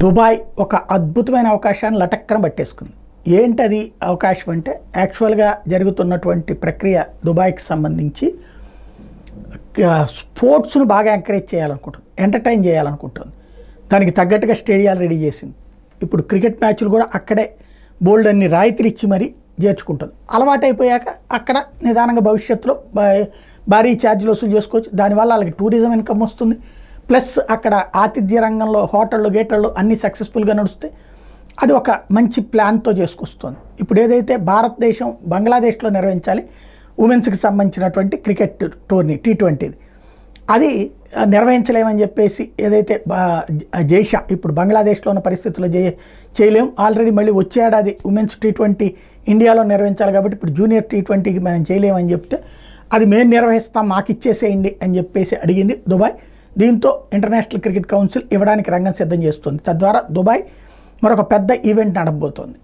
Dubai ఒక అద్భుతమైన అవకాశాన్ని లటక్కన పట్టేసుకుంది. ఏంటది అవకాశం అంటే యాక్చువల్గా జరుగుతున్నటువంటి ప్రక్రియ దుబాయ్కి సంబంధించి స్పోర్ట్స్ను బాగా ఎంకరేజ్ చేయాలనుకుంటుంది, ఎంటర్టైన్ చేయాలనుకుంటుంది. దానికి తగ్గట్టుగా స్టేడియాలు రెడీ చేసింది. ఇప్పుడు క్రికెట్ మ్యాచ్లు కూడా అక్కడే బోల్డ్ అన్ని రాయితీలు ఇచ్చి మరీ చేర్చుకుంటుంది. అలవాటైపోయాక అక్కడ నిదానంగా భవిష్యత్తులో భారీ ఛార్జీలు వసూలు చేసుకోవచ్చు. దానివల్ల వాళ్ళకి టూరిజం ఇన్కమ్ వస్తుంది. ప్లస్ అక్కడ ఆతిథ్య రంగంలో హోటళ్ళు గేటళ్ళు అన్నీ సక్సెస్ఫుల్గా నడుస్తాయి. అది ఒక మంచి ప్లాన్తో చేసుకొస్తుంది. ఇప్పుడు ఏదైతే భారతదేశం బంగ్లాదేశ్లో నిర్వహించాలి ఉమెన్స్కి సంబంధించినటువంటి క్రికెట్ టోర్నీ T20 అది నిర్వహించలేమని చెప్పేసి ఏదైతే జైషా ఇప్పుడు బంగ్లాదేశ్లో ఉన్న పరిస్థితుల్లో చేయలేం. ఆల్రెడీ మళ్ళీ వచ్చే ఏడాది ఉమెన్స్ T20 ఇండియాలో నిర్వహించాలి కాబట్టి ఇప్పుడు జూనియర్ T20కి మనం చేయలేమని చెప్తే అది మేము నిర్వహిస్తాం మాకు ఇచ్చేసేయండి అని చెప్పేసి అడిగింది దుబాయ్. దీంతో ఇంటర్నేషనల్ క్రికెట్ కౌన్సిల్ ఇవ్వడానికి రంగం సిద్ధం చేస్తుంది. తద్వారా దుబాయ్ మరొక పెద్ద ఈవెంట్ నడవబోతోంది.